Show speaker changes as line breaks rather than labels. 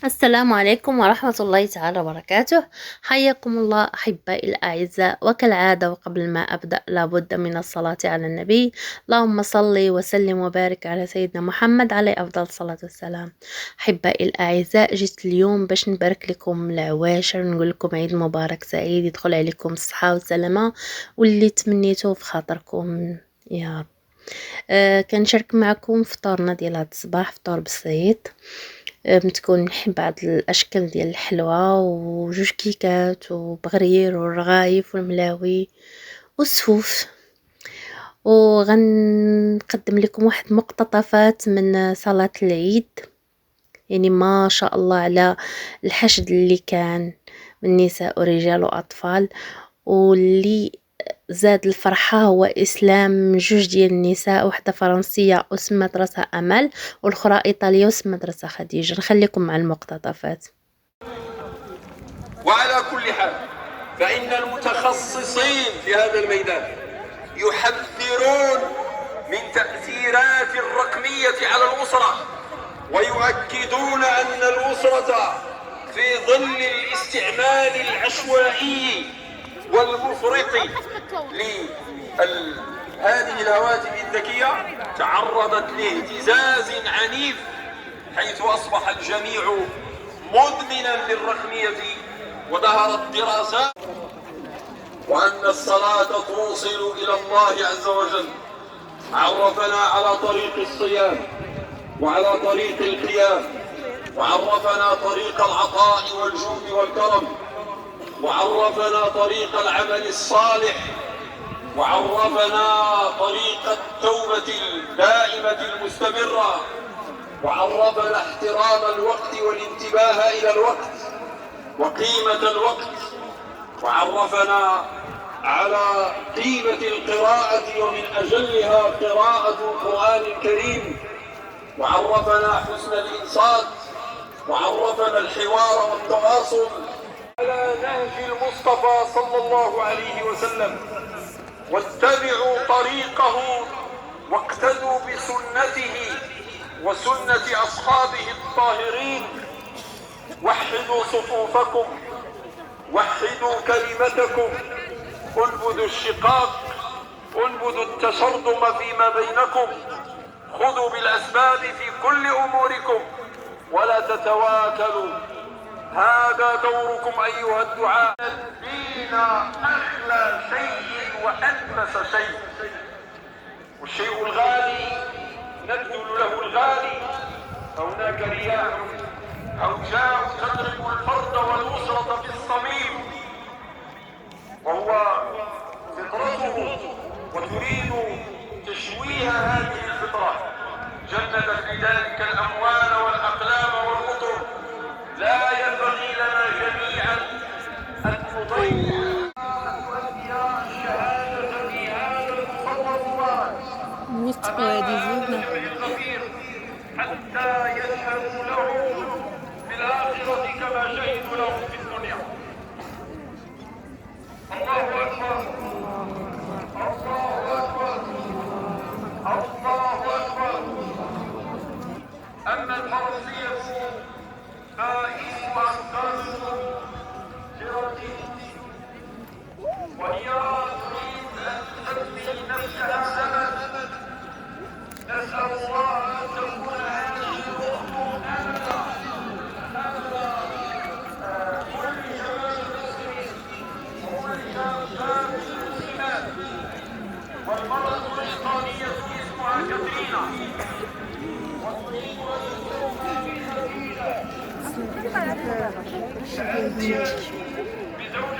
السلام عليكم ورحمة الله تعالى وبركاته. حياكم الله أحبائي الأعزاء، وكالعادة وقبل ما أبدأ لابد من الصلاة على النبي. اللهم صل وسلم وبارك على سيدنا محمد عليه أفضل الصلاة والسلام. أحبائي الأعزاء، جيت اليوم باش نبارك لكم العواشر، نقول لكم عيد مبارك سعيد، يدخل عليكم الصحة والسلامة واللي تمنيتوه في خاطركم يا رب. كنشارك معكم فطورنا ديال هاد الصباح، فطور بسيط. تكون نحب بعض الاشكال ديال الحلوى وجوج كيكات وبغرير والرغايف والملاوي والسفوف، وغنقدم لكم واحد مقتطفات من صلاة العيد. يعني ما شاء الله على الحشد اللي كان من نساء ورجال واطفال، واللي زاد الفرحة هو إسلام جوج ديال النساء، وحدة فرنسية وسمات راسها أمل، والأخرى إيطالية وسمات راسها خديجة. نخليكم مع المقتطفات.
وعلى كل حال فإن المتخصصين في هذا الميدان يحذرون من تأثيرات الرقمية على الأسرة، ويؤكدون أن الأسرة في ظل الاستعمال العشوائي والمفرط لهذه الهواتف الذكية تعرضت لاهتزاز عنيف، حيث أصبح الجميع مدمنا للرقمية. وظهرت دراسات وأن الصلاة توصل إلى الله عز وجل. عرفنا على طريق الصيام وعلى طريق القيام، وعرفنا طريق العطاء والجود والكرم، وعرفنا طريق العمل الصالح، وعرفنا طريق التوبة الدائمة المستمرة، وعرفنا احترام الوقت والانتباه إلى الوقت وقيمة الوقت، وعرفنا على قيمة القراءة ومن أجلها قراءة القرآن الكريم، وعرفنا حسن الإنصات، وعرفنا الحوار والتواصل على نهج المصطفى صلى الله عليه وسلم. واتبعوا طريقه واقتدوا بسنته وسنة أصحابه الطاهرين. وحدوا صفوفكم، وحدوا كلمتكم، انبذوا الشقاق، انبذوا التشرذم فيما بينكم، خذوا بالأسباب في كل أموركم ولا تتواكلوا. هذا دوركم أيها الدعاة. الدين أغلى شيء وأنفس شيء، والشيء الغالي نبذل له الغالي. هناك رياح أوجاع تضرب الفرد والأسرة في الصميم، وهو فطرته وتريد تشويه هذه الفطرة. جندت في ذلك الأموال والأقلام والقطر. لا ينبغي لنا جميعا أن نضيع الشهادة في هذا المصور المبارك حتى يشهدوا له في الآخرة كما شهدوا له في الدنيا. الله أكبر، الله أكبر، الله أكبر. أما الفرنسية فاسمها القانون جيرالدين، وهي تريد أن تسمي نفسها أبد. نسأل الله أن تكون هذه الأخت آمنة كل شباب المسلمين ورجال المسلمات. والمرأة الإيطالية اسمها كاترينا، وتريد أن تكون بزوجة رسول الله